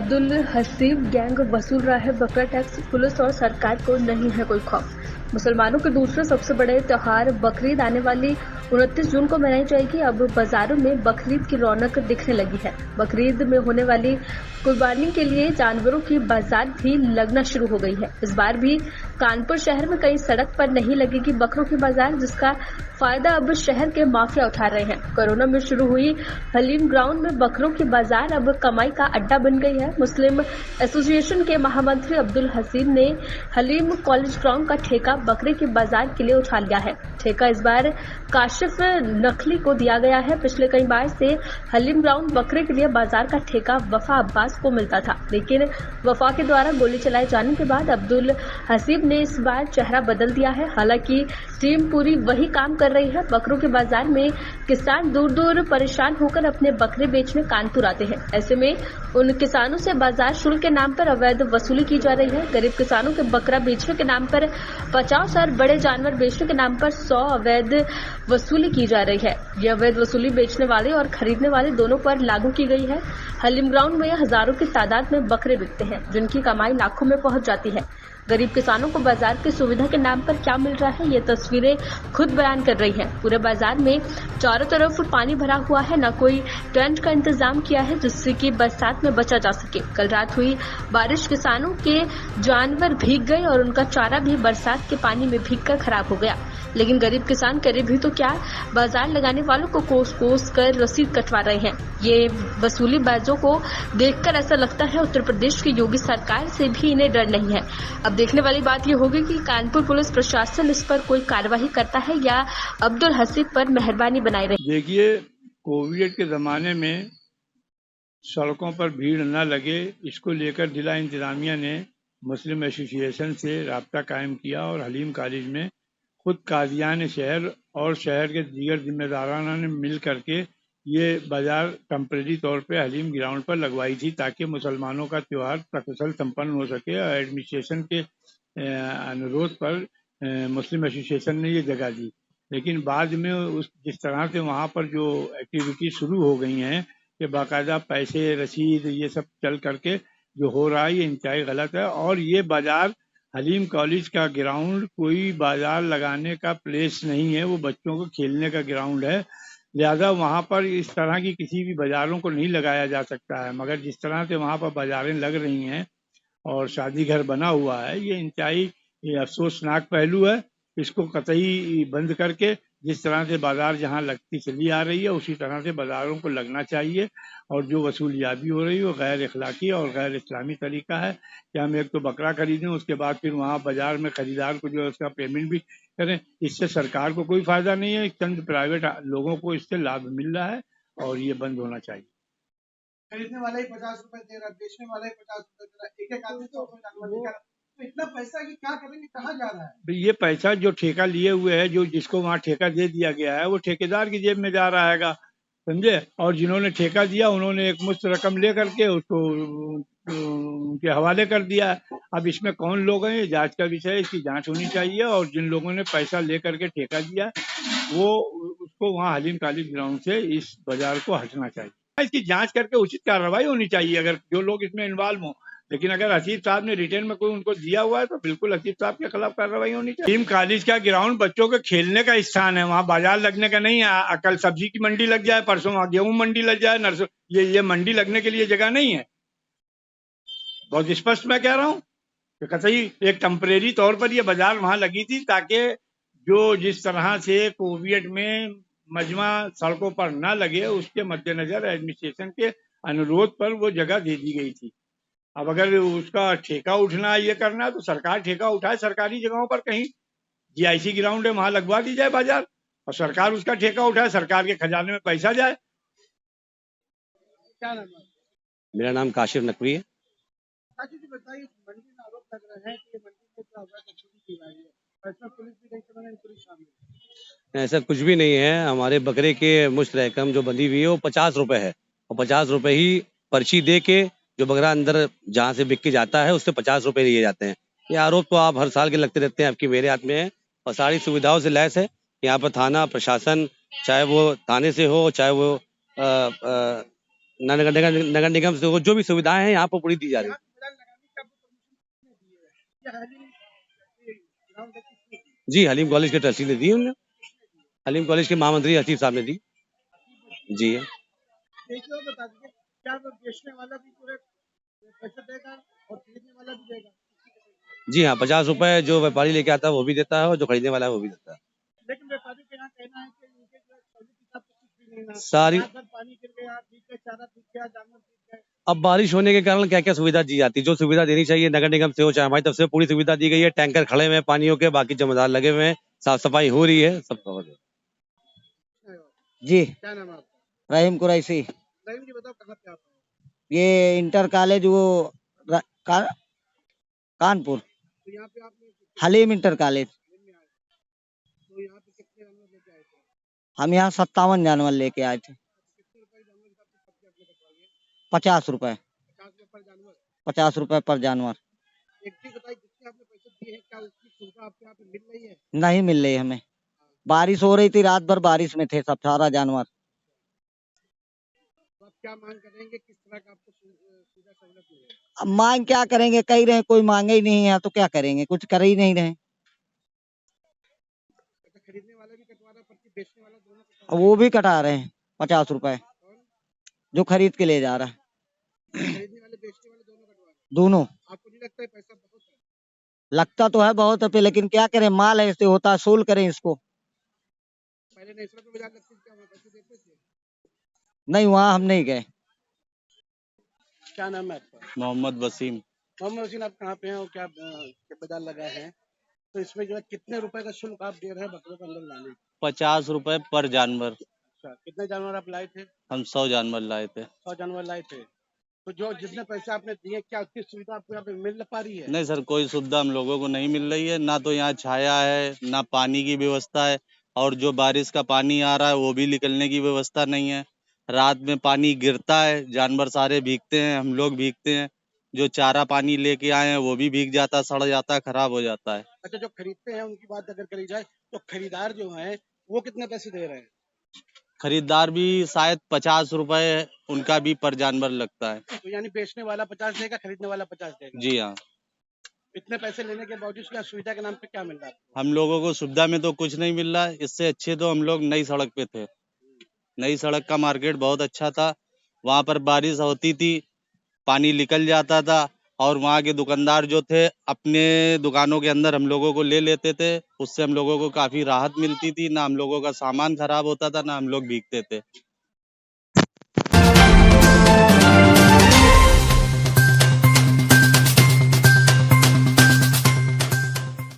Abdul Haseeb gang वसूल रहा है बकरा टैक्स। पुलिस और सरकार को नहीं है कोई खौफ। मुसलमानों के दूसरे सबसे बड़े त्योहार बकरीद आने वाली 29 जून को मनाई जाएगी। अब बाजारों में बकरीद की रौनक दिखने लगी है। बकरीद में होने वाली कुर्बानी के लिए जानवरों की बाजार भी लगना शुरू हो गई है। इस बार भी कानपुर शहर में कई सड़क पर नहीं लगेगी बकरों की बाजार, जिसका फायदा अब शहर के माफिया उठा रहे हैं। कोरोना में शुरू हुई हलीम ग्राउंड में बकरों की बाजार अब कमाई का अड्डा बन गई है। मुस्लिम एसोसिएशन के महामंत्री अब्दुल हसीब ने हलीम कॉलेज ग्राउंड का ठेका बकरे की बाजार के लिए उठा लिया है। ठेका इस बार काशिफ नकली को दिया गया है। पिछले कई बार से हलीम ग्राउंड बकरे के लिए बाजार का ठेका वफा अब्बास को मिलता था, लेकिन वफा के द्वारा गोली चलाए जाने के बाद अब्दुल हसीब ने इस बार चेहरा बदल दिया है। हालांकि टीम पूरी वही काम कर रही है। बकरों के बाजार में किसान दूर दूर परेशान होकर अपने बकरे बेचने कानपुर आते हैं। ऐसे में उन किसानों से बाजार शुल्क के नाम पर अवैध वसूली की जा रही है। गरीब किसानों के बकरा बेचने के नाम पर 50 और बड़े जानवर बेचने के नाम पर 100 अवैध वसूली की जा रही है। ये अवैध वसूली बेचने वाले और खरीदने वाले दोनों पर लागू की गई है। हलीम ग्राउंड में हजारों की तादाद में बकरे बिकते हैं, जिनकी कमाई लाखों में पहुंच जाती है। गरीब किसानों को बाजार की सुविधा के नाम पर क्या मिल रहा है, ये तस्वीरें खुद बयान कर रही हैं। पूरे बाजार में चारों तरफ पानी भरा हुआ है, न कोई टेंट का इंतजाम किया है जिससे कि बरसात में बचा जा सके। कल रात हुई बारिश किसानों के जानवर भीग गए और उनका चारा भी बरसात के पानी में भीगकर खराब हो गया। लेकिन गरीब किसान करे भी तो क्या, बाजार लगाने वालों को कोस कोस कर रसीद कटवा रहे हैं। ये वसूली बाजों को देखकर ऐसा लगता है उत्तर प्रदेश की योगी सरकार से भी इन्हें डर नहीं है। अब देखने वाली बात ये होगी कि कानपुर पुलिस प्रशासन इस पर कोई कार्रवाई करता है या अब्दुल हसीब पर मेहरबानी बनाई रही। देखिए, कोविड के जमाने में सड़कों पर भीड़ न लगे, इसको लेकर जिला इंतजामिया ने मुस्लिम एसोसिएशन से राब्ता कायम किया और हलीम कॉलेज में खुद कादियान शहर और शहर के दीगर जिम्मेदारान ने मिल करके ये बाजार टेम्परेरी तौर पे हलीम ग्राउंड पर लगवाई थी, ताकि मुसलमानों का त्यौहार सकुशल संपन्न हो सके। और एडमिनिस्ट्रेशन के अनुरोध पर मुस्लिम एसोसिएशन ने ये जगह दी। लेकिन बाद में जिस तरह से वहाँ पर जो एक्टिविटी शुरू हो गई हैं कि बाकायदा पैसे रसीद ये सब चल करके जो हो रहा है, ये इंतहाई गलत है। और ये बाजार हलीम कॉलेज का ग्राउंड कोई बाजार लगाने का प्लेस नहीं है, वो बच्चों को खेलने का ग्राउंड है। लिहाजा वहाँ पर इस तरह की किसी भी बाजारों को नहीं लगाया जा सकता है। मगर जिस तरह से वहाँ पर बाजारें लग रही हैं और शादी घर बना हुआ है, ये इंतहाई अफसोसनाक पहलू है। इसको कतई बंद करके जिस तरह से बाजार जहाँ लगती चली आ रही है, उसी तरह से बाजारों को लगना चाहिए। और जो वसूलियाबी हो रही है वो गैर इखलाकी और गैर इस्लामी तरीका है कि हम एक तो बकरा खरीदें, उसके बाद फिर वहाँ बाजार में खरीदार को जो है उसका पेमेंट भी करें। इससे सरकार को कोई फायदा नहीं है, चंद प्राइवेट लोगों को इससे लाभ मिल रहा है और ये बंद होना चाहिए। खरीदने वाला ही 50 रुपए दे रहा, बेचने वाला ही 50 रुपए दे रहा, एक आदमी 100 रुपए जानवर दिखा रहा। तो इतना पैसा कि क्या करेंगे, कहाँ जा रहा है? ये पैसा जो ठेका लिए हुए है, जो जिसको वहाँ ठेका दे दिया गया है, वो ठेकेदार की जेब में जा रहा है, समझे। और जिन्होंने ठेका दिया उन्होंने एक मुश्त रकम ले करके उसको उनके हवाले कर दिया है। अब इसमें कौन लोग हैं, ये जांच का विषय है, इसकी जांच होनी चाहिए। और जिन लोगों ने पैसा ले करके ठेका दिया वो उसको वहाँ हलीम कॉलेज ग्राउंड से इस बाजार को हटना चाहिए। इसकी जांच करके उचित कार्रवाई होनी चाहिए अगर जो लोग इसमें इन्वॉल्व हों। लेकिन अगर हसीब साहब ने रिटर्न में कोई उनको दिया हुआ है तो बिल्कुल हसीब साहब के खिलाफ कार्रवाई होनी चाहिए। हलीम कॉलेज का ग्राउंड बच्चों के खेलने का स्थान है, वहाँ बाजार लगने का नहीं है। कल सब्जी की मंडी लग जाए, परसों वहाँ गेहूं मंडी लग जाए, नरसों ये मंडी लगने के लिए जगह नहीं है। बहुत स्पष्ट मैं कह रहा हूँ कि कतई एक टेम्परेरी तौर पर ये बाजार वहां लगी थी, ताकि जो जिस तरह से कोविड में मजमा सड़कों पर न लगे, उसके मद्देनजर एडमिनिस्ट्रेशन के अनुरोध पर वो जगह दे दी गई थी। अब अगर उसका ठेका उठना ये करना है तो सरकार ठेका उठाए, सरकारी जगहों पर कहीं जीआईसी ग्राउंड है वहां लगवा दी जाए बाजार, और सरकार उसका ठेका उठाए, सरकार के खजाने में पैसा जाए। क्या नाम है? मेरा नाम काशिफ नकवी है। काशी जी बताइए, मंडी में आरोप लग रहा है कि मंडी में क्या होगा कि चोरी की जा रही है, ऐसा पुलिस भी नहीं समझ, पुलिस शामिल है। ऐसा कुछ भी नहीं है। हमारे बकरे के मुश्त रकम जो बंधी हुई है वो 50 रुपए है, और 50 रुपए ही पर्ची दे के जो बकरा अंदर जहाँ से बिक के जाता है उससे 50 रुपए लिए जाते हैं। ये आरोप तो आप हर साल के लगते रहते हैं, आपकी मेरे हाथ में है और सारी सुविधाओं से लैस है। यहाँ पर थाना प्रशासन, चाहे वो थाने से हो, चाहे वो नगर निगम से जो भी सुविधाएं हैं यहाँ पर पूरी दी जा रही है। बाजार लगाने का आपको परमिशन किसने दी है? या हाल ही में ये ग्राउंड है किसने दी? जी, हलीम कॉलेज के ट्रस्टी ने दी है उन्हें। हलीम कॉलेज के महामंत्री हसीब साहब ने दी। जी एक और बता दीजिए, क्या वो बेचने वाला भी जो है पैसे देगा और खरीदने वाला भी देगा? जी हाँ, 50 रुपए जो व्यापारी लेके आता है वो भी देता है और जो खरीदने वाला है वो भी देता है। लेकिन व्यापारी का यहाँ कहना है कि उनके जो सब्जी के साथ कुछ भी नहीं ना, सारी रात भर पानी गिर गया, बीच में चारा सूख गया, जानवर सूख गए। अब बारिश होने के कारण क्या क्या सुविधा दी जाती है, जो सुविधा देनी चाहिए नगर निगम से हो चाहे हमारी तरफ से पूरी सुविधा दी गई है। टैंकर खड़े हुए हैं पानियों के, बाकी जमादार लगे हुए हैं, साफ सफाई हो रही है, सब कवर है। जी क्या नाम है आपका? रहीम कुरैशी। रहीम जी बताओ कहाँ पे आप हैं? ये इंटर कॉलेज वो कानपुर तो यहाँ पे आपने हलीम इंटर कॉलेज। में आए, तो यहाँ पे कितने जानवर लेके आए थे? हम यहाँ 57 जानवर लेके आए थे। कितने रुपए जानवर के साथ सब्जी आपने कटवाई है? 50 रुपए 50 रुपए पर जानवर। 50 रुपए पर जानवर। एक चीज बताइए, जितने आपने पैसे दिए हैं क्या उसकी सुविधा आपके यहाँ पे मिल रही है? नहीं मिल रही हमें, बारिश हो रही थी, रात भर बारिश में थे सब सारा जानवर। तो आप क्या मांग करेंगे, किस तरह का आपको सुविधा सहूलत मिले? अब मांग क्या करेंगे, कह रहे हैं कोई मांगे ही नहीं है तो क्या करेंगे, कुछ कर ही नहीं रहे। अच्छा, खरीदने वाला भी कटवा रहा है पर्ची, बेचने वाला दोनों कटवा वो भी कटा रहे हैं 50 रुपए, रहा है? और जो खरीद के ले जा रहा है खरीदने वाले बेचने वाले दोनों कटवा रहे हैं। दोनों। आपको नहीं लगता है पैसा बहुत है? लगता तो है बहुत है पे, लेकिन क्या करें, माल ऐसे होता है, सोल करें इसको। पहले नेशनल पे बाजार लगती थी, क्या वहाँ पैसे देते थे? नहीं, वहाँ हम नहीं गए। क्या नाम है आपका? मोहम्मद वसीम। मोहम्मद हसीन, आप कहाँ पे हैं और क्या बाजार लगा है? तो इसमें जो है कितने रुपए का शुल्क आप दे रहे हैं बकरों को अंदर लाने? 50 रुपए पर जानवर। अच्छा, कितने जानवर आप लाए थे? हम 100 जानवर लाए थे। 100 जानवर लाए थे। तो जो जितने पैसे आपने दिए, क्या उसकी सुविधा आपको यहाँ पे मिल पा रही है? नहीं सर, कोई सुविधा हम लोगों को नहीं मिल रही है, ना तो यहाँ छाया है, ना पानी की व्यवस्था है, और जो बारिश का पानी आ रहा है वो भी निकलने की व्यवस्था नहीं है। रात में पानी गिरता है, जानवर सारे भीगते हैं, हम लोग भीगते हैं, जो चारा पानी लेके आए हैं वो भी भीग जाता है, सड़ जाता है, खराब हो जाता है। अच्छा, जो खरीदते हैं उनकी बात अगर करी जाए तो खरीदार जो है वो कितने पैसे दे रहे हैं? खरीदार भी शायद 50 रुपए उनका भी पर जानवर लगता है। तो यानी बेचने वाला 50 देगा, खरीदने वाला 50 देगा। जी हाँ, इतने पैसे लेने के बावजूद क्या सुविधा के नाम पे क्या मिल रहा है? हम लोगों को सुविधा में तो कुछ नहीं मिल रहा है। इससे अच्छे तो हम लोग नई सड़क पे थे। नई सड़क का मार्केट बहुत अच्छा था, वहां पर बारिश होती थी, पानी निकल जाता था, और वहाँ के दुकानदार जो थे अपने दुकानों के अंदर हम लोगों को ले लेते थे। उससे हम लोगों को काफी राहत मिलती थी, ना हम लोगों का सामान खराब होता था, ना हम लोग भीगते थे।